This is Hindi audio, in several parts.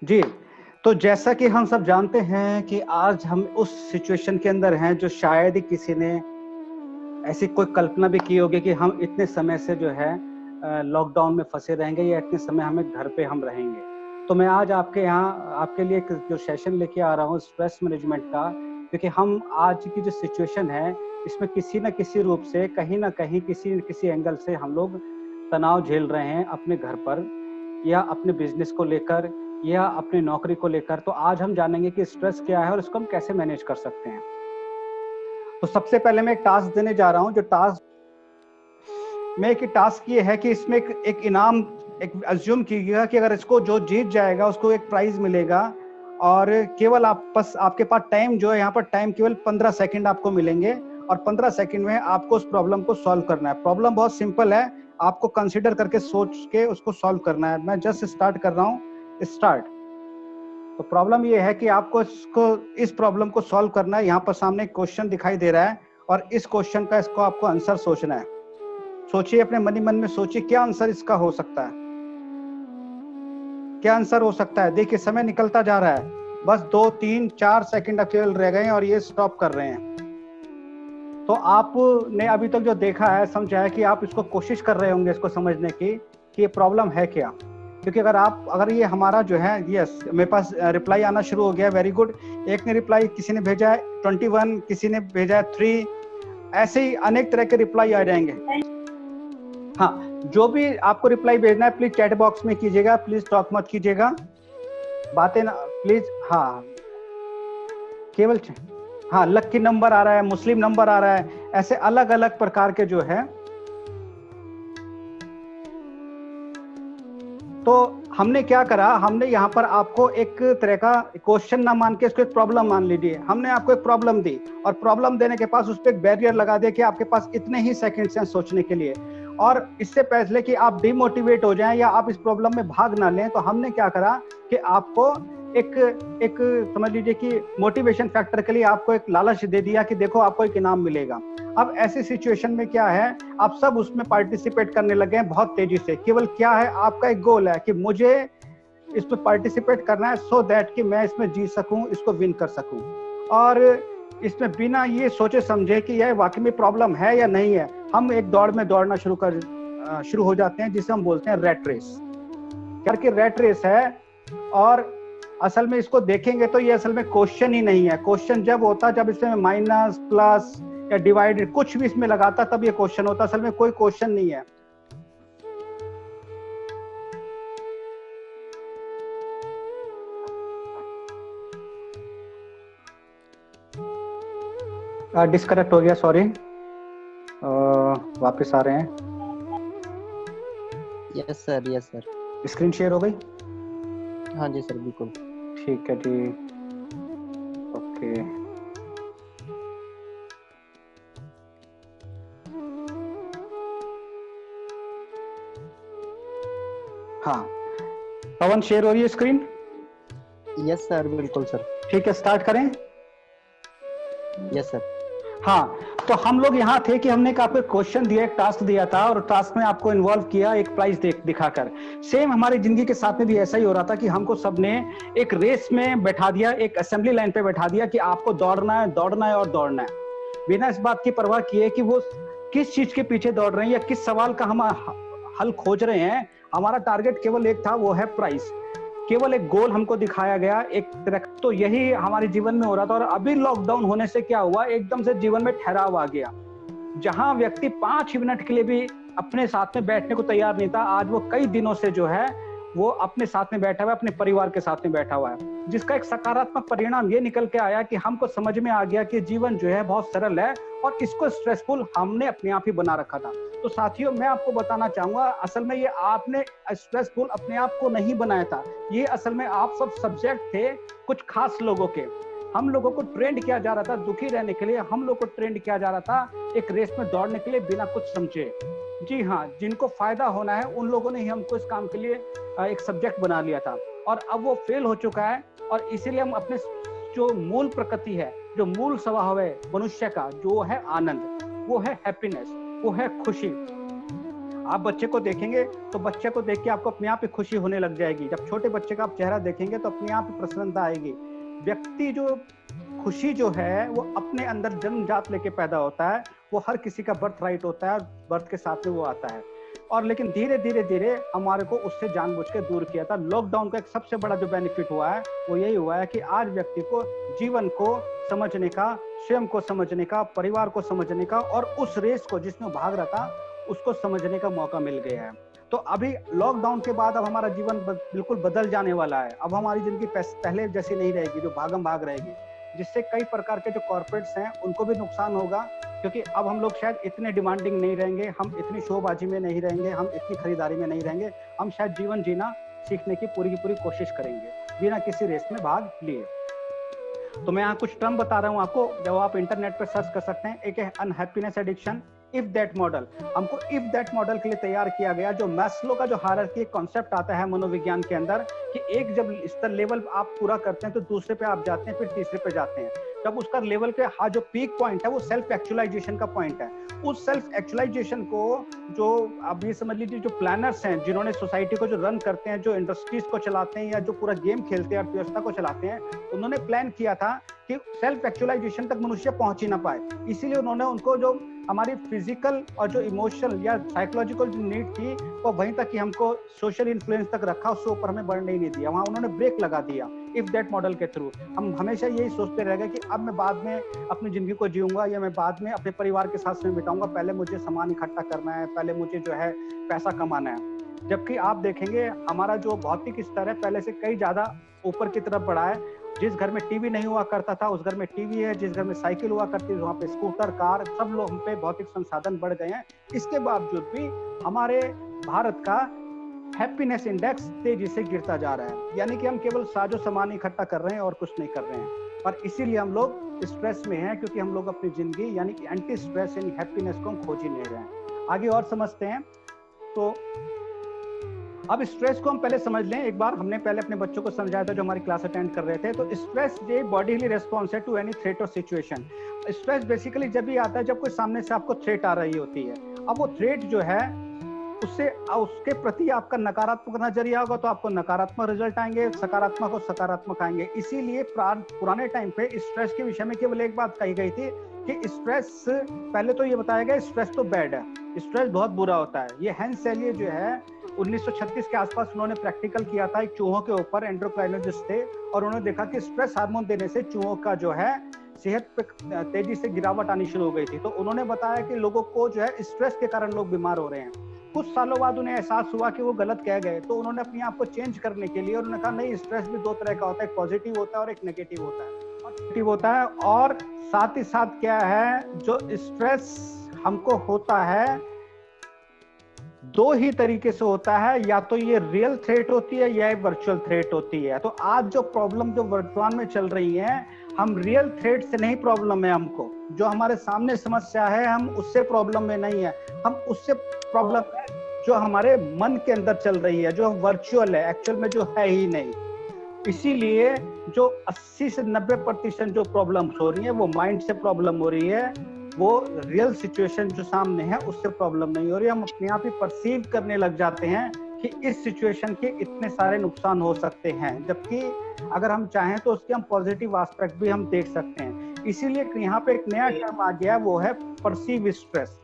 जी, तो जैसा कि हम सब जानते हैं कि आज हम उस सिचुएशन के अंदर हैं जो शायद ही किसी ने ऐसी कोई कल्पना भी की होगी कि हम इतने समय से जो है लॉकडाउन में फँसे रहेंगे या इतने समय हमें घर पे हम रहेंगे। तो मैं आज आपके यहाँ आपके लिए एक जो सेशन लेके आ रहा हूँ स्ट्रेस मैनेजमेंट का, क्योंकि हम आज की जो सिचुएशन है, इसमें किसी न किसी रूप से, कहीं न कहीं, किसी न किसी एंगल से हम लोग तनाव झेल रहे हैं अपने घर पर या अपने बिज़नेस को लेकर या अपनी नौकरी को लेकर। तो आज हम जानेंगे कि स्ट्रेस क्या है और इसको हम कैसे मैनेज कर सकते हैं। तो सबसे पहले मैं एक टास्क देने जा रहा हूँ, जो टास्क में एक टास्क ये है कि इसमें एक इनाम एक अज़्यूम कीजिएगा कि अगर इसको जो जीत जाएगा उसको एक प्राइज़ मिलेगा और केवल आप बस आपके पास टाइम जो है यहाँ पर टाइम केवल 15 सेकंड आपको मिलेंगे और 15 सेकंड में आपको उस प्रॉब्लम को सॉल्व करना है। प्रॉब्लम बहुत सिंपल है, आपको कंसीडर करके सोच के उसको सॉल्व करना है। मैं जस्ट स्टार्ट कर रहा हूँ, स्टार्ट। तो प्रॉब्लम ये है कि आपको इस प्रॉब्लम को सॉल्व करना है। यहाँ पर सामने एक क्वेश्चन दिखाई दे रहा है और इस क्वेश्चन का इसको आपको आंसर सोचना है। सोचिए, अपने मन ही मन में सोचिए क्या आंसर इसका हो सकता है, क्या आंसर हो सकता है। देखिए समय निकलता जा रहा है, बस 2 3 4 सेकंड केवल रह गए हैं और ये स्टॉप कर रहे हैं। तो आपने अभी तक जो देखा है, समझा है कि आप इसको कोशिश कर रहे होंगे इसको समझने की कि ये प्रॉब्लम है क्या। क्योंकि अगर ये हमारा जो है, यस मेरे पास रिप्लाई आना शुरू हो गया, वेरी गुड। एक ने रिप्लाई, किसी ने भेजा है 21, किसी ने भेजा है 3, ऐसे ही अनेक तरह के रिप्लाई आ जाएंगे। हाँ, जो भी आपको रिप्लाई भेजना है प्लीज चैट बॉक्स में कीजिएगा, प्लीज टॉक मत कीजिएगा, बातें ना प्लीज। हाँ केवल हाँ, लक्की नंबर आ रहा है, मुस्लिम नंबर आ रहा है, ऐसे अलग अलग प्रकार के जो है। तो हमने क्या करा, हमने यहाँ पर आपको एक तरह का क्वेश्चन ना मान के इसको एक प्रॉब्लम मान लीजिए। हमने आपको एक प्रॉब्लम दी और प्रॉब्लम देने के पास उस पर एक बैरियर लगा दिया कि आपके पास इतने ही सेकंड्स हैं सोचने के लिए। और इससे पहले कि आप डिमोटिवेट हो जाएं या आप इस प्रॉब्लम में भाग ना लें, तो हमने क्या करा कि आपको एक एक समझ लीजिए कि मोटिवेशन फैक्टर के लिए आपको एक लालच दे दिया कि देखो आपको एक इनाम मिलेगा। अब ऐसी सिचुएशन में क्या है, आप सब उसमें पार्टिसिपेट करने लगे हैं बहुत तेजी से। केवल क्या है, आपका एक गोल है कि मुझे इसमें पार्टिसिपेट करना है सो दैट कि मैं इसमें जीत सकूं, इसको विन कर सकूं। और इसमें बिना ये सोचे समझे कि यह वाकई में प्रॉब्लम है या नहीं है, हम एक दौड़ में दौड़ना शुरू हो जाते हैं, जिसे हम बोलते हैं रेट रेस। क्या कि रेट रेस है, और असल में इसको देखेंगे तो ये असल में क्वेश्चन ही नहीं है। क्वेश्चन जब होता, जब इसमें माइनस प्लस या डिवाइडेड कुछ भी इसमें लगाता तब ये क्वेश्चन होता। असल में कोई क्वेश्चन नहीं है। डिस्कनेक्ट हो गया, सॉरी। वापस आ रहे हैं। Yes sir, yes sir. Screen share हो गई? हाँ जी सर, बिल्कुल। ठीक है जी, ओके। हाँ पवन, शेयर हो रही है स्क्रीन? यस सर, बिल्कुल सर। ठीक है, स्टार्ट करें। Yes sir. हाँ, तो हम लोग यहाँ थे कि हमने आपको क्वेश्चन दिया, एक टास्क दिया था और टास्क में आपको इन्वॉल्व किया एक प्राइज दिखाकर। सेम हमारी जिंदगी के साथ में भी ऐसा ही हो रहा था कि हमको सबने एक रेस में बैठा दिया, एक असेंबली लाइन पे बैठा दिया कि आपको दौड़ना है, दौड़ना है और दौड़ना है, बिना इस बात की परवाह किए कि वो किस चीज के पीछे दौड़ रहे हैं या किस सवाल का हम हल खोज रहे हैं। हमारा टारगेट केवल एक था, वो है प्राइज। केवल एक गोल हमको दिखाया गया एक तरह। तो यही हमारे जीवन में हो रहा था। और अभी लॉकडाउन होने से क्या हुआ, एकदम से जीवन में ठहराव आ गया। जहां व्यक्ति 5 मिनट के लिए भी अपने साथ में बैठने को तैयार नहीं था, आज वो कई दिनों से जो है वो अपने साथ में बैठा हुआ है, अपने परिवार के साथ में बैठा हुआ है। जिसका एक सकारात्मक परिणाम ये निकल के आया कि हमको समझ में आ गया कि जीवन जो है बहुत सरल है और इसको स्ट्रेसफुल हमने अपने आप ही बना रखा था। तो साथियों, मैं आपको बताना चाहूंगा, असल में ये आपने स्ट्रेसफुल अपने आप को नहीं बनाया था। ये असल में आप सब सब्जेक्ट थे कुछ खास लोगों के। हम लोगों को ट्रेंड किया जा रहा था दुखी रहने के लिए, हम लोग को ट्रेंड किया जा रहा था एक रेस में दौड़ने के लिए बिना कुछ समझे। जी हाँ, जिनको फायदा होना है उन लोगों ने ही हमको इस काम के लिए एक सब्जेक्ट बना लिया था और अब वो फेल हो चुका है। और इसीलिए हम अपने जो मूल प्रकृति है, जो मूल स्वभाव है मनुष्य का, जो है आनंद, वो है हैप्पीनेस, वो है खुशी। आप बच्चे को देखेंगे तो बच्चे को देख के आपको अपने आप ही खुशी होने लग जाएगी। जब छोटे बच्चे का आप चेहरा देखेंगे तो अपने आप ही प्रसन्नता आएगी। व्यक्ति जो खुशी जो है वो अपने अंदर जन्मजात लेके पैदा होता है, वो हर किसी का बर्थ राइट होता है, बर्थ के साथ में वो आता है। और लेकिन धीरे धीरे धीरे हमारे को उससे जानबूझ के दूर किया था। लॉकडाउन का एक सबसे बड़ा जो बेनिफिट हुआ है वो यही हुआ है कि आज व्यक्ति को जीवन को समझने का, स्वयं को समझने का, परिवार को समझने का और उस रेस को जिसमें भाग रहा था उसको समझने का मौका मिल गया है। तो अभी लॉकडाउन के बाद अब हमारा जीवन बिल्कुल बदल जाने वाला है। अब हमारी जिंदगी पहले जैसी नहीं रहेगी, जो भागम भाग रहेगी, जिससे कई प्रकार के जो कॉर्पोरेट्स हैं उनको भी नुकसान होगा, क्योंकि अब हम लोग शायद इतने डिमांडिंग नहीं रहेंगे, हम इतनी शोबाजी में नहीं रहेंगे, हम इतनी खरीदारी में नहीं रहेंगे। हम शायद जीवन जीना सीखने की पूरी कोशिश करेंगे बिना किसी रेस में भाग लिए। तो मैं यहाँ कुछ टर्म बता रहा हूँ आपको, जब आप इंटरनेट पर सर्च कर सकते हैं। एक है unhappiness addiction, if that model. हमको इफ दैट मॉडल के लिए तैयार किया गया, जो मैस्लो का जो हायरार्की कॉन्सेप्ट आता है मनोविज्ञान के अंदर, कि एक जब स्तर लेवल आप पूरा करते हैं तो दूसरे पे आप जाते हैं, फिर तीसरे पे जाते हैं। जब उसका लेवल के जो पीक पॉइंट है वो सेल्फ एक्चुअलाइजेशन का पॉइंट है। उस सेल्फ एक्चुअलाइजेशन को जो आप ये समझ लीजिए, जो प्लानर्स हैं, जिन्होंने सोसाइटी को जो रन करते हैं, जो इंडस्ट्रीज को चलाते हैं या जो पूरा गेम खेलते हैं, अर्थव्यवस्था को चलाते हैं, उन्होंने प्लान किया था कि सेल्फ एक्चुअलाइजेशन तक मनुष्य पहुंच ही ना पाए। इसीलिए उन्होंने उनको जो हमारी फिजिकल और जो इमोशनल या साइकोलॉजिकल जो नीड थी वो वहीं तक कि हमको सोशल इन्फ्लुएंस तक रखा, उससे ऊपर हमें बढ़ने ही नहीं दिया। वहां उन्होंने ब्रेक लगा दिया इफ दैट मॉडल के थ्रू। हम हमेशा यही सोचते रह गए कि अब मैं बाद में अपनी जिंदगी को जीऊंगा या मैं बाद में अपने परिवार के साथ समय बिताऊंगा, पहले मुझे सामान इकट्ठा करना है, पहले मुझे जो है पैसा कमाना है। जबकि आप देखेंगे हमारा जो भौतिक स्तर है पहले से कई ज्यादा ऊपर की तरफ बढ़ा है। जिस घर में टीवी नहीं हुआ करता था उस घर में टीवी है, जिस घर में साइकिल हुआ करती थी वहाँ पे स्कूटर, कार, सब लोग हम पे भौतिक संसाधन बढ़ गए हैं। इसके बावजूद भी हमारे भारत का हैप्पीनेस इंडेक्स तेजी से गिरता जा रहा है। यानी कि हम केवल साजो सामान इकट्ठा कर रहे हैं और कुछ नहीं कर रहे हैं, और इसीलिए हम लोग स्ट्रेस में हैं, क्योंकि हम लोग अपनी जिंदगी यानी कि एंटी स्ट्रेस यानी हैप्पीनेस को हम खोज ही नहीं रहे हैं। आगे और समझते हैं। तो अब स्ट्रेस को हम पहले समझ लें एक बार। हमने पहले अपने बच्चों को समझाया था जो हमारी क्लास अटेंड कर रहे थे। तो स्ट्रेस ये बॉडीली रेस्पॉन्स है टू एनी थ्रेट और सिचुएशन। स्ट्रेस बेसिकली जब भी आता है जब कोई सामने से आपको थ्रेट आ रही होती है। अब वो थ्रेट जो है उसके प्रति आपका नकारात्मक नजरिया होगा तो आपको नकारात्मक रिजल्ट आएंगे, सकारात्मक और सकारात्मक आएंगे। इसीलिए पुराने टाइम पे स्ट्रेस के विषय में केवल एक बात कही गई थी कि स्ट्रेस, पहले तो ये बताया गया स्ट्रेस तो बैड है, स्ट्रेस बहुत बुरा होता है। ये हैंस सेलिये जो है 1936 के आसपास उन्होंने प्रैक्टिकल किया था एक चूहों के ऊपर, एंडोक्राइनोलॉजिस्ट थे, और उन्होंने देखा कि स्ट्रेस हार्मोन देने से चूहों का जो है सेहत पे तेजी से गिरावट आनी शुरू हो गई थी। तो उन्होंने बताया कि लोगों को जो है स्ट्रेस के कारण लोग बीमार हो रहे हैं। कुछ सालों बाद उन्हें एहसास हुआ कि वो गलत कह गए, तो उन्होंने अपने आप को चेंज करने के लिए उन्होंने कहा नहीं, स्ट्रेस भी दो तरह का होता है, एक पॉजिटिव होता है और एक नेगेटिव होता है। पॉजिटिव होता है और साथ ही साथ क्या है, जो स्ट्रेस हमको होता है दो ही तरीके से होता है, या तो ये रियल थ्रेट होती है या वर्चुअल थ्रेट होती है। तो आज जो प्रॉब्लम जो वर्तमान में चल रही है, हम रियल थ्रेट से नहीं प्रॉब्लम है हमको, जो हमारे सामने समस्या है हम उससे प्रॉब्लम में नहीं है, हम उससे प्रॉब्लम है जो हमारे मन के अंदर चल रही है, जो वर्चुअल है, एक्चुअल में जो है ही नहीं। इसीलिए जो 80 से 90% जो प्रॉब्लम हो रही है वो माइंड से प्रॉब्लम हो रही है, वो रियल सिचुएशन जो सामने है उससे प्रॉब्लम नहीं हो रही। हम अपने आप ही परसीव करने लग जाते हैं कि इस सिचुएशन के इतने सारे नुकसान हो सकते हैं, जबकि अगर हम चाहें तो उसके हम पॉजिटिव एस्पेक्ट भी हम देख सकते हैं। इसीलिए यहाँ पे एक नया टर्म आ गया, वो है परसीव स्ट्रेस।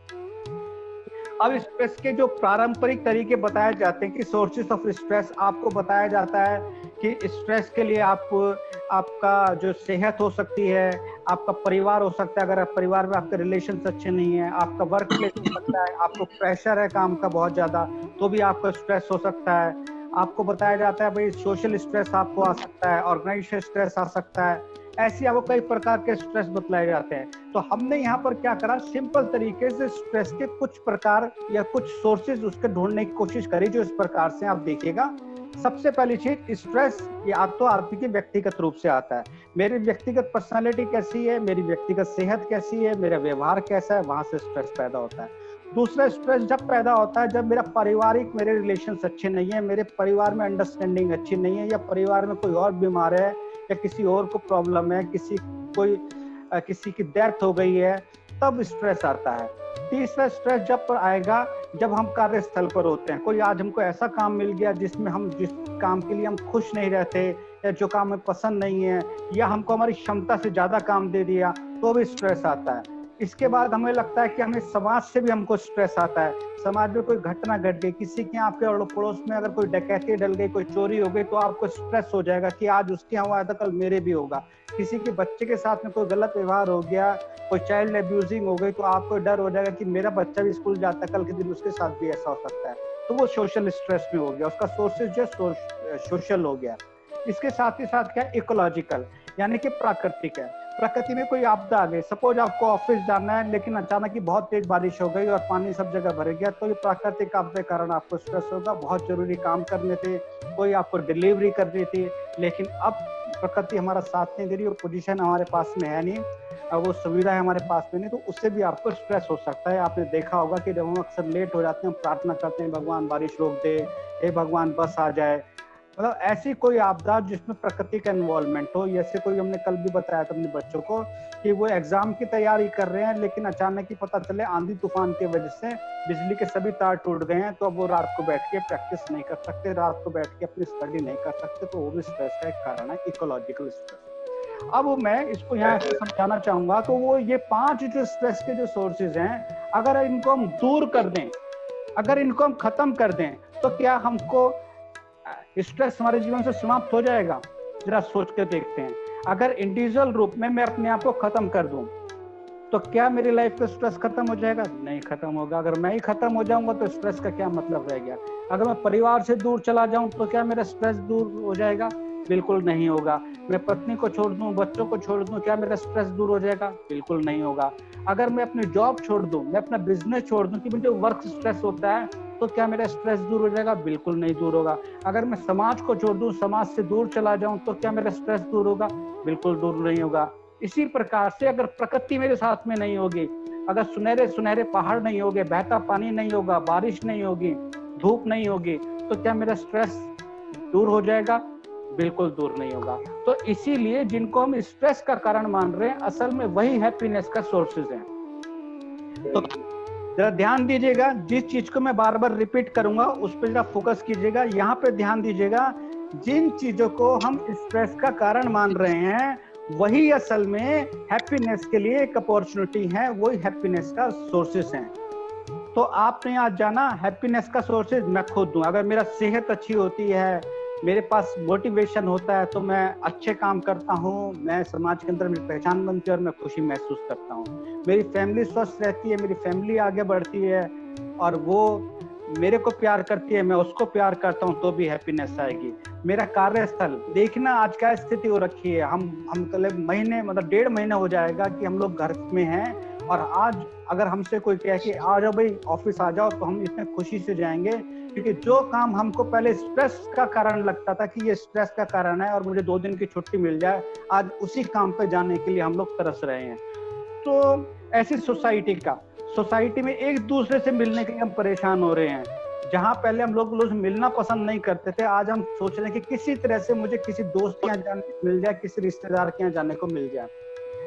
अब स्ट्रेस के जो पारंपरिक तरीके बताए जाते हैं कि सोर्सेस ऑफ स्ट्रेस, आपको बताया जाता है कि स्ट्रेस के लिए आपका जो सेहत हो सकती है, आपका परिवार हो सकता है, अगर परिवार में आपके रिलेशन अच्छे नहीं है, आपका वर्क प्लेस हो सकता है, आपको प्रेशर है काम का बहुत ज्यादा तो भी आपको स्ट्रेस हो सकता है। आपको बताया जाता है भाई सोशल स्ट्रेस आपको आ सकता है, ऑर्गेनाइजेशन स्ट्रेस आ सकता है, ऐसे आपको कई प्रकार के स्ट्रेस बतलाए जाते हैं। तो हमने यहाँ पर क्या करा, सिंपल तरीके से स्ट्रेस के कुछ प्रकार या कुछ सोर्सेज उसके ढूंढने की कोशिश करी, जो इस प्रकार से आप देखिएगा। सबसे पहली चीज, स्ट्रेस ये तो आपकी व्यक्तिगत रूप से आता है, मेरी व्यक्तिगत पर्सनालिटी कैसी है, मेरी व्यक्तिगत सेहत कैसी है, मेरा व्यवहार कैसा है, वहां से स्ट्रेस पैदा होता है। दूसरा स्ट्रेस जब पैदा होता है जब मेरे रिलेशन अच्छे नहीं है, मेरे परिवार में अंडरस्टैंडिंग अच्छी नहीं है, या परिवार में कोई और बीमार है, या किसी और को प्रॉब्लम है, किसी की डेथ हो गई है, तब स्ट्रेस आता है। तीसरा स्ट्रेस जब पर आएगा जब हम कार्यस्थल पर होते हैं। कोई आज हमको ऐसा काम मिल गया जिसमें हम जिस काम के लिए हम खुश नहीं रहते, या जो काम हमें पसंद नहीं है, या हमको हमारी क्षमता से ज्यादा काम दे दिया, तो भी स्ट्रेस आता है। इसके बाद हमें लगता है कि हमें समाज से भी हमको स्ट्रेस आता है। समाज में कोई घटना घट गई, किसी के आपके पड़ोस में अगर कोई डकैती डल गई, कोई चोरी हो गई, तो आपको स्ट्रेस हो जाएगा कि आज उसके यहाँ हुआ है तो कल मेरे भी होगा। किसी के बच्चे के साथ में कोई गलत व्यवहार हो गया, कोई चाइल्ड अब्यूजिंग हो गई, तो आपको डर हो जाएगा कि मेरा बच्चा भी स्कूल जाता है, कल के दिन उसके साथ भी ऐसा हो सकता है। तो वो सोशल स्ट्रेस में हो गया, उसका सोर्सेज जो सोशल हो गया। इसके साथ ही साथ क्या इकोलॉजिकल, यानी कि प्राकृतिक है। प्रकृति में कोई आपदा आ गई, सपोज आपको ऑफिस जाना है लेकिन अचानक ही बहुत तेज बारिश हो गई और पानी सब जगह भर गया, तो ये प्राकृतिक आपदा के कारण आपको स्ट्रेस होगा। बहुत जरूरी काम करने थे, कोई आपको डिलीवरी करनी थी, लेकिन अब प्रकृति हमारा साथ नहीं दे रही, वो पोजीशन हमारे पास में है नहीं, वो सुविधा हमारे पास में नहीं, तो उससे भी आपको स्ट्रेस हो सकता है। आपने देखा होगा कि जब हम अक्सर लेट हो जाते हैं, हम प्रार्थना करते हैं भगवान बारिश रोक दे, हे भगवान बस आ जाए। मतलब ऐसी कोई आपदा जिसमें प्रकृति का इन्वॉल्वमेंट हो। जैसे कोई हमने कल भी बताया था अपने बच्चों को कि वो एग्जाम की तैयारी कर रहे हैं, लेकिन अचानक ही पता चले आंधी तूफान की वजह से बिजली के सभी तार टूट गए हैं, तो अब वो रात को बैठ के प्रैक्टिस नहीं कर सकते, रात को बैठ के अपनी स्टडी नहीं कर सकते, तो वो भी स्ट्रेस का एक कारण है, इकोलॉजिकल स्ट्रेस। अब मैं इसको यहाँ से समझाना चाहूंगा, तो वो ये 5 जो स्ट्रेस के जो सोर्सेज हैं, अगर इनको हम दूर कर दें, अगर इनको हम खत्म कर दें, तो क्या हमको स्ट्रेस हमारे जीवन से समाप्त हो जाएगा? जरा सोच के देखते हैं। अगर इंडिविजुअल रूप में मैं अपने आप को खत्म कर दूं, तो क्या मेरी लाइफ का स्ट्रेस खत्म हो जाएगा? नहीं खत्म होगा। अगर मैं ही खत्म हो जाऊंगा तो स्ट्रेस का क्या मतलब रह गया? अगर मैं परिवार से दूर चला जाऊं तो क्या मेरा स्ट्रेस दूर हो जाएगा? बिल्कुल नहीं होगा। मैं पत्नी को छोड़ दूं, बच्चों को छोड़ दूं, क्या मेरा स्ट्रेस दूर हो जाएगा? बिल्कुल नहीं होगा। अगर मैं अपनी जॉब छोड़ दूं, मैं अपना बिजनेस छोड़ दूं कि मुझे वर्क स्ट्रेस होता है, तो क्या मेरा स्ट्रेस दूर हो जाएगा? बिल्कुल नहीं दूर होगा। अगर मैं समाज को छोड़ दूं, समाज से दूर चला जाऊं, तो क्या मेरा स्ट्रेस दूर होगा? बिल्कुल दूर नहीं होगा। इसी प्रकार से अगर प्रकृति मेरे साथ में नहीं होगी, अगर सुनहरे सुनहरे पहाड़ नहीं होंगे, बहता पानी नहीं होगा, बारिश नहीं होगी, धूप नहीं होगी, तो क्या मेरा स्ट्रेस दूर हो जाएगा? बिल्कुल दूर नहीं होगा। तो इसीलिए जिनको हम स्ट्रेस का कारण मान रहे हैं, असल में वही हैप्पीनेस का सोर्सेज हैं। तो जरा ध्यान दीजिएगा, जिस चीज को मैं बार बार रिपीट करूंगा उस पर जरा फोकस कीजिएगा। यहाँ पे ध्यान दीजिएगा, जिन चीजों को हम स्ट्रेस का कारण मान रहे हैं, वही असल में हैप्पीनेस के लिए एक अपॉर्चुनिटी है, वही हैप्पीनेस का सोर्सेस हैं। तो आपने आज जाना हैप्पीनेस का सोर्सेज मैं खुद दूं। अगर मेरा सेहत अच्छी होती है, मेरे पास मोटिवेशन होता है, तो मैं अच्छे काम करता हूँ, मैं समाज के अंदर मेरी पहचान बनती है और मैं खुशी महसूस करता हूँ। मेरी फैमिली स्वस्थ रहती है, मेरी फैमिली आगे बढ़ती है और वो मेरे को प्यार करती है, मैं उसको प्यार करता हूँ, तो भी हैप्पीनेस आएगी। मेरा कार्यस्थल देखना आज क्या स्थिति हो रखी है, हम कल महीने मतलब 1.5 महीना हो जाएगा कि हम लोग घर में हैं, और आज अगर हमसे कोई कहे कि आ जाओ भाई ऑफिस आ जाओ, तो हम इतने खुशी से जाएंगे, क्योंकि जो काम हमको पहले स्ट्रेस का कारण लगता था कि ये स्ट्रेस का कारण है और मुझे 2 दिन की छुट्टी मिल जाए, आज उसी काम पे जाने के लिए हम लोग तरस रहे हैं। तो ऐसी सोसाइटी में एक दूसरे से मिलने के लिए हम परेशान हो रहे हैं। जहां पहले हम लोग मिलना पसंद नहीं करते थे, आज हम सोच रहे हैं कि किसी तरह से मुझे किसी दोस्त के यहाँ जाने को मिल जाए, किसी रिश्तेदार के यहाँ जाने को मिल जाए।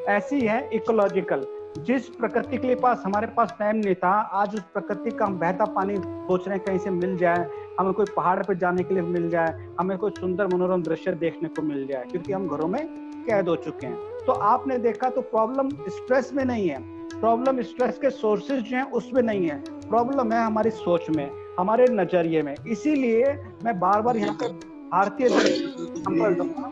ऐसी है इकोलॉजिकल, जिस प्रकृति के पास हमारे पास टाइम नहीं था, आज उस प्रकृति का हम बहता पानी सोच रहे हैं कहीं से मिल जाए, हमें कोई पहाड़ पर जाने के लिए मिल जाए, हमें कोई सुंदर मनोरम दृश्य देखने को मिल जाए, क्योंकि हम घरों में कैद हो चुके हैं। तो आपने देखा, तो प्रॉब्लम स्ट्रेस में नहीं है, प्रॉब्लम स्ट्रेस के सोर्सेज जो हैं उसमें नहीं है, प्रॉब्लम है हमारी सोच में, हमारे नजरिए में। इसीलिए मैं बार बार यहाँ पे भारतीय एग्जाम्पल दूंगा।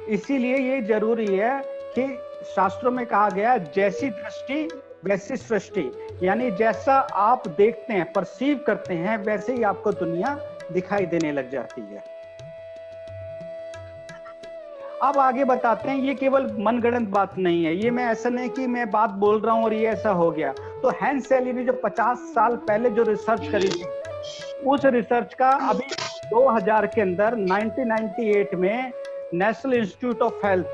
इसीलिए ये जरूरी है कि शास्त्रों में कहा गया, जैसी दृष्टि वैसी सृष्टि, यानी जैसा आप देखते हैं, परसीव करते हैं, वैसे ही आपको दुनिया दिखाई देने लग जाती है। अब आगे बताते हैं, ये केवल मनगढ़ंत बात नहीं है, ये मैं ऐसा नहीं कि मैं बात बोल रहा हूं और ये ऐसा हो गया। तो हैंस सेली ने जो 50 साल पहले जो रिसर्च करी थी, उस रिसर्च का अभी 2000 के अंदर 1998 में national institute of health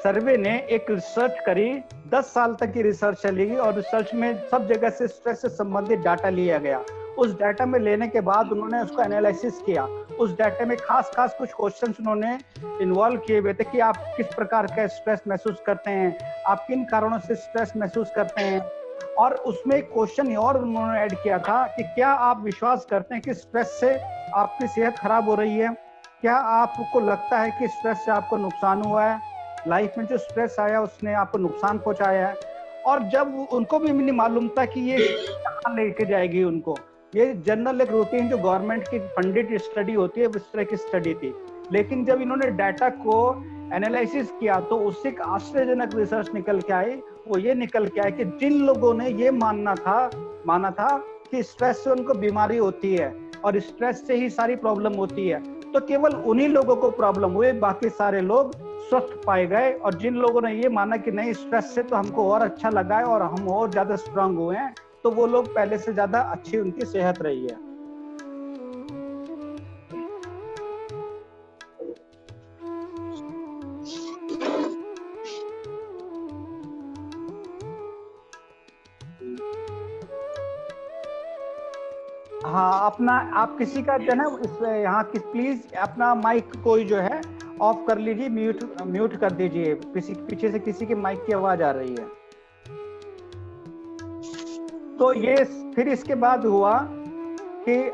survey ने एक रिसर्च करी। 10 साल तक की रिसर्च चलेगी और रिसर्च में सब जगह से स्ट्रेस से संबंधित डाटा लिया गया उस डाटा में लेने के बाद उन्होंने उसको एनालिसिस किया। उस डाटा में खास कुछ क्वेश्चंस उन्होंने इन्वॉल्व किए हुए थे कि आप किस प्रकार का स्ट्रेस महसूस करते हैं, आप किन कारणों से स्ट्रेस महसूस करते हैं। और उसमें एक क्वेश्चन और उन्होंने ऐड किया था कि क्या आप विश्वास करते हैं कि स्ट्रेस से आपकी सेहत खराब हो रही है? क्या आपको लगता है कि स्ट्रेस से आपको नुकसान हुआ है? लाइफ में जो स्ट्रेस आया उसने आपको नुकसान पहुंचाया है? और जब उनको भी नहीं मालूम था कि ये कहाँ लेके जाएगी उनको, ये जनरल एक रूटीन जो गवर्नमेंट की फंडेड स्टडी होती है उस तरह की स्टडी थी। लेकिन जब इन्होंने डाटा को एनालिसिस किया तो उससे एक आश्चर्यजनक रिसर्च निकल के आई। वो ये निकल के आया कि जिन लोगों ने ये माना था कि स्ट्रेस से उनको बीमारी होती है और स्ट्रेस से ही सारी प्रॉब्लम होती है, तो केवल उन्हीं लोगों को प्रॉब्लम हुए, बाकी सारे लोग स्वस्थ पाए गए। और जिन लोगों ने ये माना कि नहीं स्ट्रेस से तो हमको और अच्छा लगा है और हम और ज्यादा स्ट्रांग हुए हैं, तो वो लोग पहले से ज्यादा अच्छी उनकी सेहत रही है। हाँ, अपना आप किसी का जो है इस यहाँ की प्लीज अपना माइक कोई जो है ऑफ कर लीजिए, म्यूट कर दीजिए, किसी पीछे से किसी की माइक की आवाज आ रही है। तो ये फिर इसके बाद हुआ कि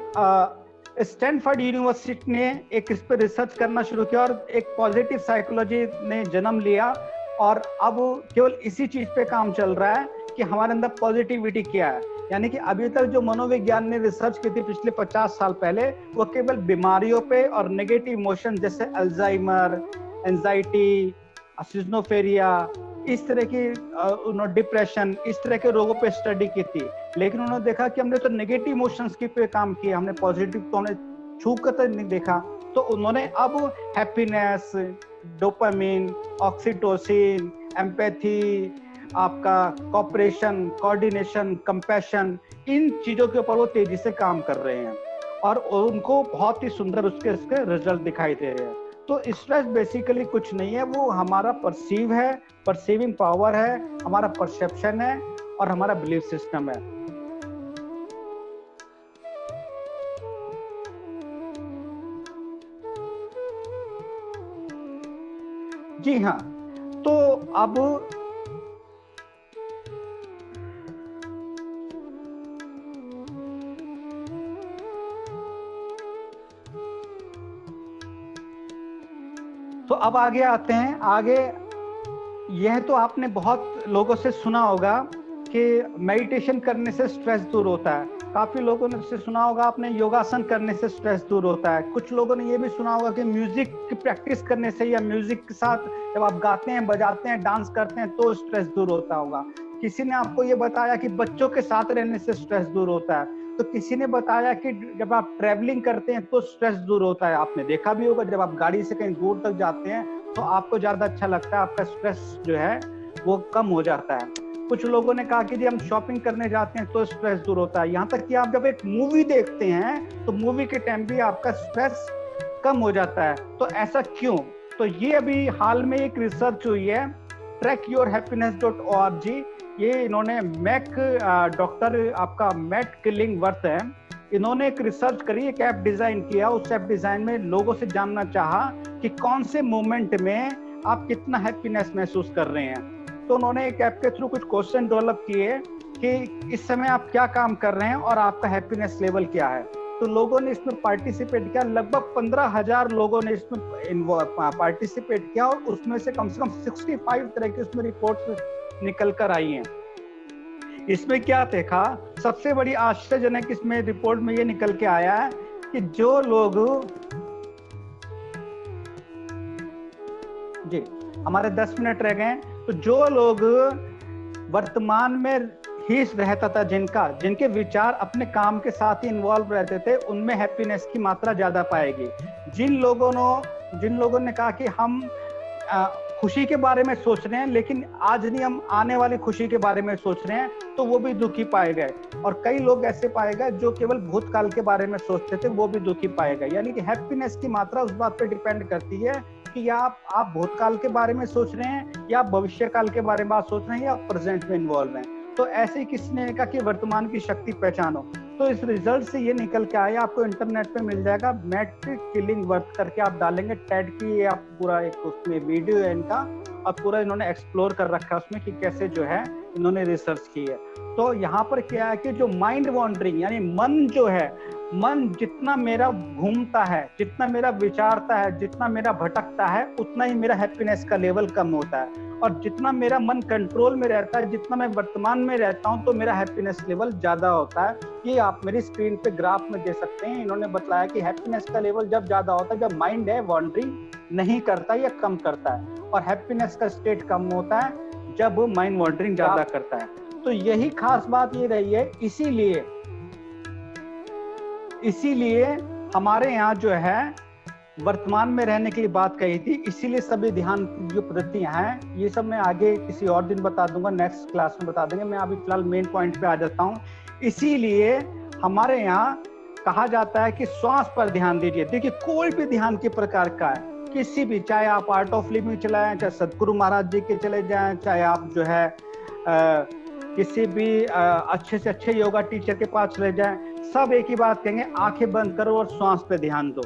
स्टैनफोर्ड यूनिवर्सिटी ने एक इस पर रिसर्च करना शुरू किया और एक पॉजिटिव साइकोलॉजी ने जन्म लिया। और अब केवल इसी चीज पे काम चल रहा है कि हमारे अंदर पॉजिटिविटी क्या है। यानी कि अभी तक जो मनोविज्ञान ने रिसर्च की थी पिछले 50 साल पहले, वो केवल बीमारियों पे और नेगेटिव इमोशन जैसे अल्जाइमर, एंजाइटी, सिज़ोफ्रेनिया, इस तरह की उन्होंने डिप्रेशन, इस तरह के रोगों पे स्टडी की थी। लेकिन उन्होंने देखा कि हमने तो नेगेटिव इमोशंस की पे काम किया, हमने पॉजिटिव तो हमने छू कर तो नहीं देखा। तो उन्होंने अब हैप्पीनेस, डोपामिन, ऑक्सीटोसिन, एम्पैथी, आपका कोऑपरेशन, कोऑर्डिनेशन, कंपैशन, इन चीजों के ऊपर वो तेजी से काम कर रहे हैं और उनको बहुत ही सुंदर उसके रिजल्ट दिखाई दे रहे हैं। तो स्ट्रेस बेसिकली कुछ नहीं है, वो हमारा परसीव है, परसीविंग पावर है, हमारा परसेप्शन है और हमारा बिलीफ सिस्टम है। जी हाँ, तो अब आगे आते हैं। आगे यह तो आपने बहुत लोगों से सुना होगा कि मेडिटेशन करने से स्ट्रेस दूर होता है। काफी लोगों ने से सुना होगा आपने योगासन करने से स्ट्रेस दूर होता है। कुछ लोगों ने ये भी सुना होगा कि म्यूजिक की प्रैक्टिस करने से या म्यूजिक के साथ जब आप गाते हैं, बजाते हैं, डांस करते हैं तो स्ट्रेस दूर होता होगा। किसी ने आपको ये बताया कि बच्चों के साथ रहने से स्ट्रेस दूर होता है। तो किसी ने बताया कि जब आप ट्रैवलिंग करते हैं तो स्ट्रेस दूर होता है। आपने देखा भी होगा जब आप गाड़ी से कहीं दूर तक जाते हैं तो आपको ज्यादा अच्छा लगता है, आपका स्ट्रेस जो है वो कम हो जाता है। कुछ लोगों ने कहा कि जी हम शॉपिंग करने जाते हैं तो स्ट्रेस दूर होता है। यहाँ तक कि आप जब एक मूवी देखते हैं तो मूवी के टाइम भी आपका स्ट्रेस कम हो जाता है। तो ऐसा क्यों? तो ये अभी हाल में एक रिसर्च हुई है trackyourhappiness.org। ये इन्होंने डॉक्टर आपका मैट किलिंगवर्थ है, इन्होंने एक रिसर्च करी, एक ऐप डिजाइन किया। उस ऐप डिजाइन में लोगों से जानना चाहा कि कौन से मोमेंट में आप कितना हैप्पीनेस महसूस कर रहे हैं। तो उन्होंने एक ऐप के थ्रू कुछ क्वेश्चन डेवलप किए कि इस समय आप क्या काम कर रहे हैं और आपका हैप्पीनेस लेवल क्या है। तो लोगों ने इसमें पार्टिसिपेट किया, लगभग 15,000 लोगों ने इसमें पार्टिसिपेट किया और उसमें से कम 65 तरह की उसमें रिपोर्ट्स निकल कर आई हैं। इसमें क्या देखा, सबसे बड़ी आश्चर्यजनक इसमें रिपोर्ट में ये निकल के आया है कि जो लोग, जी हमारे 10 मिनट रह गए, तो जो लोग वर्तमान में ही रहता था, जिनके विचार अपने काम के साथ ही इन्वॉल्व रहते थे, उनमें हैप्पीनेस की मात्रा ज्यादा पाएगी। जिन लोगों ने कहा कि हम खुशी के बारे में सोच रहे हैं लेकिन आज नहीं, हम आने वाली खुशी के बारे में सोच रहे हैं, तो वो भी दुखी पाए गए। और कई लोग ऐसे पाए गए जो केवल भूतकाल के बारे में सोचते थे, वो भी दुखी पाए गए। यानी कि हैप्पीनेस की मात्रा उस बात पे डिपेंड करती है कि आप भूतकाल के बारे में सोच रहे हैं या भविष्य काल के बारे में सोच रहे हैं या प्रेजेंट में इन्वॉल्व हैं। तो ऐसे ही किसने कहा कि वर्तमान की शक्ति पहचानो। तो इस रिजल्ट से ये निकल के आया, आपको इंटरनेट पे मिल जाएगा, मैट्रिक किलिंग वर्थ करके आप डालेंगे टेड की, ये आप पूरा एक उसमें वीडियो है इनका, और पूरा इन्होंने एक्सप्लोर कर रखा है उसमें कि कैसे जो है इन्होंने रिसर्च की है। तो यहाँ पर क्या है कि जो माइंड वॉन्डरिंग यानी मन जो है, मन जितना मेरा घूमता है, जितना मेरा विचारता है, जितना मेरा भटकता है, उतना ही मेरा हैप्पीनेस का लेवल कम होता है। और जितना मेरा मन कंट्रोल में रहता है, जितना मैं वर्तमान में रहता हूँ, तो मेरा हैप्पीनेस लेवल ज्यादा होता है। ये आप मेरी स्क्रीन पे ग्राफ में दे सकते हैं। इन्होंने बताया कि हैप्पीनेस का लेवल जब ज्यादा होता है, जब माइंड है वॉन्डरिंग नहीं करता या कम करता है, और हैप्पीनेस का स्टेट कम होता है जब माइंड वॉन्डरिंग ज्यादा करता है। तो यही खास बात ये रही है। इसीलिए हमारे यहाँ जो है वर्तमान में रहने के लिए बात कही थी। इसीलिए सभी ध्यान की जो पद्धतियां हैं, ये सब मैं आगे किसी और दिन बता दूंगा, नेक्स्ट क्लास में बता देंगे। मैं अभी फिलहाल मेन पॉइंट पे आ जाता हूँ। इसीलिए हमारे यहाँ कहा जाता है कि श्वास पर ध्यान दीजिए। देखिए, कोई भी ध्यान के प्रकार का है, किसी भी, चाहे आप आर्ट ऑफ लिविंग चलाएं, चाहे सदगुरु महाराज जी के चले जाएं, चाहे आप जो है किसी भी अच्छे से अच्छे योगा टीचर के पास चले जाएं, सब एक ही बात कहेंगे, आंखें बंद करो और श्वास पे ध्यान दो।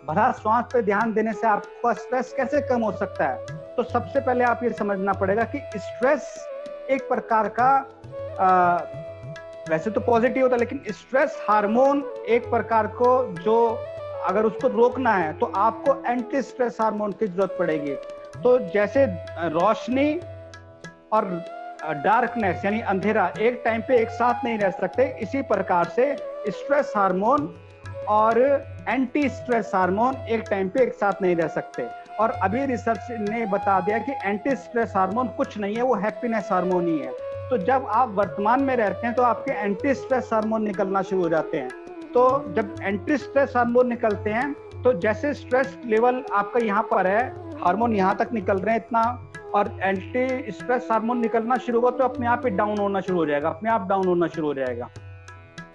भला श्वास पे ध्यान देने से आपका स्ट्रेस कैसे कम हो सकता है? तो सबसे पहले आप ये समझना पड़ेगा कि स्ट्रेस एक प्रकार का वैसे तो पॉजिटिव होता है, लेकिन स्ट्रेस हार्मोन एक प्रकार को, जो अगर उसको रोकना है तो आपको एंटी स्ट्रेस हार्मोन की जरूरत पड़ेगी। तो जैसे रोशनी और डार्कनेस यानी अंधेरा एक टाइम पे एक साथ नहीं रह सकते, इसी प्रकार से स्ट्रेस हार्मोन और एंटी स्ट्रेस हार्मोन एक टाइम पे एक साथ नहीं रह सकते। और अभी रिसर्च ने बता दिया कि एंटी स्ट्रेस हार्मोन कुछ नहीं है, वो हैप्पीनेस हार्मोन ही है। तो जब आप वर्तमान में रहते हैं तो आपके एंटी स्ट्रेस हार्मोन निकलना शुरू हो जाते हैं। तो जब एंटी स्ट्रेस हार्मोन निकलते हैं, तो जैसे स्ट्रेस लेवल आपका यहाँ पर है, हार्मोन यहाँ तक निकल रहे हैं इतना, और एंटी स्ट्रेस हार्मोन निकलना शुरू होगा तो अपने आप ही डाउन होना शुरू हो जाएगा, अपने आप डाउन होना शुरू हो जाएगा।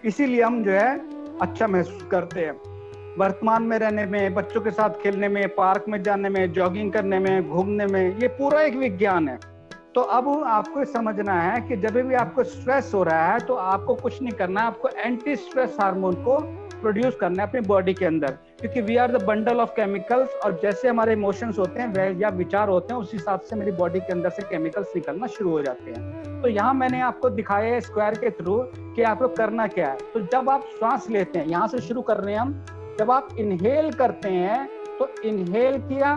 इसीलिए हम जो है अच्छा महसूस करते हैं वर्तमान में रहने में, बच्चों के साथ खेलने में, पार्क में जाने में, जॉगिंग करने में, घूमने में। ये पूरा एक विज्ञान है। तो अब आपको समझना है कि जब भी आपको स्ट्रेस हो रहा है तो आपको कुछ नहीं करना है, आपको एंटी स्ट्रेस हार्मोन को प्रोड्यूस करना है अपनी बॉडी के अंदर, क्योंकि we are the bundle of chemicals, और जैसे हमारे इमोशंस होते हैं या विचार होते हैं, उस हिसाब से मेरी बॉडी के अंदर से केमिकल्स निकलना शुरू हो जाते हैं। तो यहाँ मैंने आपको दिखाया है स्क्वायर के थ्रू कि आपको करना क्या है। तो जब आप श्वास लेते हैं, यहाँ से शुरू कर रहे हैं हम, जब आप इनहेल करते हैं तो इनहेल किया,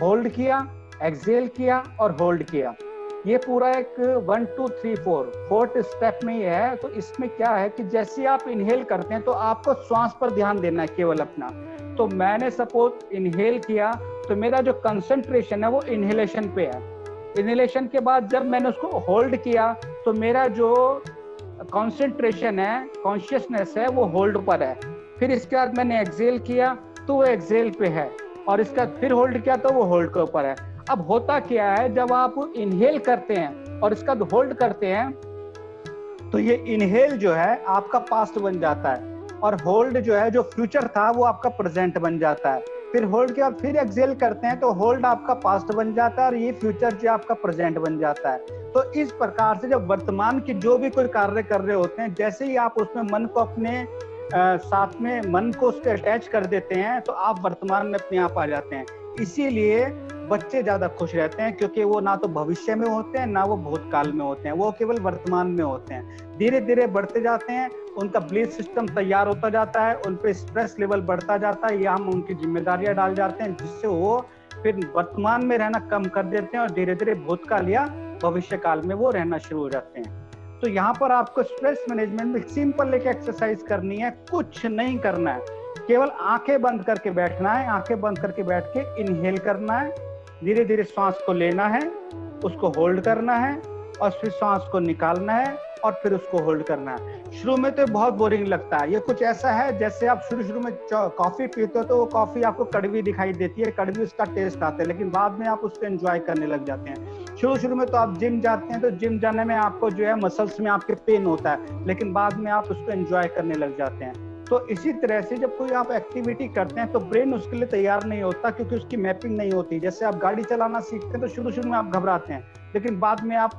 होल्ड किया, एक्सहेल किया और होल्ड किया। ये पूरा एक 1 2 3 4 फोर्थ स्टेप में ही है। तो इसमें क्या है कि जैसे आप इनहेल करते हैं तो आपको श्वास पर ध्यान देना है केवल अपना। तो मैंने सपोज इनहेल किया तो मेरा जो कंसंट्रेशन है वो इनहेलेशन पे है। इनहेलेशन के बाद जब मैंने उसको होल्ड किया तो मेरा जो कंसंट्रेशन है, कॉन्शियसनेस है, वो होल्ड पर है। फिर इसके बाद मैंने एक्सहेल किया तो वो एक्सहेल पे है, और इसका फिर होल्ड किया तो वो होल्ड के ऊपर है। अब होता क्या है, जब आप इनहेल करते हैं और इसका होल्ड करते हैं तो ये इनहेल जो है आपका पास्ट बन जाता है, और होल्ड जो है, जो फ्यूचर था, वो आपका प्रेजेंट बन जाता है। फिर होल्ड के बाद फिर एक्सहेल करते हैं तो होल्ड आपका पास्ट बन जाता है और ये फ्यूचर जो आपका प्रेजेंट बन जाता है। तो इस प्रकार से जब वर्तमान की जो भी कोई कार्य कर रहे होते हैं, जैसे ही आप उसमें मन को अपने साथ में मन को उसके अटैच कर देते हैं तो आप वर्तमान में अपने आप आ जाते हैं। इसीलिए बच्चे ज्यादा खुश रहते हैं, क्योंकि वो ना तो भविष्य में होते हैं ना वो भूतकाल में होते हैं, वो केवल वर्तमान में होते हैं। धीरे धीरे बढ़ते जाते हैं, उनका ब्लीड सिस्टम तैयार होता जाता है, उन पे स्ट्रेस लेवल बढ़ता जाता है, या हम उनकी जिम्मेदारियां डाल जाते हैं, जिससे वो फिर वर्तमान में रहना कम कर देते हैं और धीरे धीरे भूतकाल या भविष्य काल में वो रहना शुरू हो जाते हैं। तो यहाँ पर आपको स्ट्रेस मैनेजमेंट में सिंपल एक एक्सरसाइज करनी है, कुछ नहीं करना है, केवल आंखें बंद करके बैठना है। आंखें बंद करके बैठ के इनहेल करना है, धीरे धीरे सांस को लेना है, उसको होल्ड करना है, और फिर सांस को निकालना है और फिर उसको होल्ड करना है। शुरू में तो बहुत बोरिंग लगता है, ये कुछ ऐसा है जैसे आप शुरू में कॉफी पीते हो तो वो कॉफी आपको कड़वी दिखाई देती है, कड़वी उसका टेस्ट आता है, लेकिन बाद में आप उसको एंजॉय करने लग जाते हैं। शुरू में तो आप जिम जाते हैं तो जिम जाने में आपको जो है मसल्स में आपके पेन होता है, लेकिन बाद में आप उसको एंजॉय करने लग जाते हैं। तो इसी तरह से जब कोई आप एक्टिविटी करते हैं तो ब्रेन उसके लिए तैयार नहीं होता, क्योंकि उसकी मैपिंग नहीं होती। जैसे आप गाड़ी चलाना सीखते हैं तो शुरू में आप घबराते हैं, लेकिन बाद में आप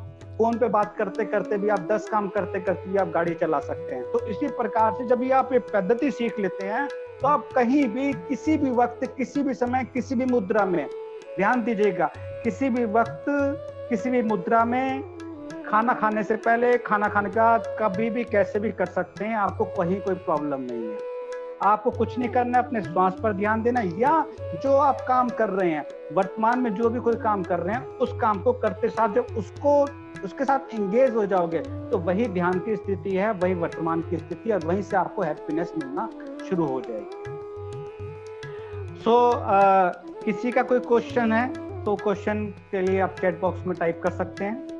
फोन पे बात करते करते भी आप 10 काम करते करते भी आप गाड़ी चला सकते हैं। तो इसी प्रकार से जब ये आप ये पद्धति सीख लेते हैं तो आप कहीं भी किसी भी वक्त किसी भी समय किसी भी मुद्रा में, ध्यान दीजिएगा, किसी भी वक्त किसी भी मुद्रा में, खाना खाने से पहले, खाना खाने के बाद, कभी भी कैसे भी कर सकते हैं। आपको कहीं कोई प्रॉब्लम नहीं है। आपको कुछ नहीं करना है, अपने श्वास पर ध्यान देना, या जो आप काम कर रहे हैं वर्तमान में, जो भी कोई काम कर रहे हैं उस काम को करते साथ जब उसके साथ एंगेज हो जाओगे तो वही ध्यान की स्थिति है, वही वर्तमान की स्थिति, और वहीं से आपको हैप्पीनेस मिलना शुरू हो जाएगी। किसी का कोई क्वेश्चन है तो क्वेश्चन के लिए आप चैट बॉक्स में टाइप कर सकते हैं।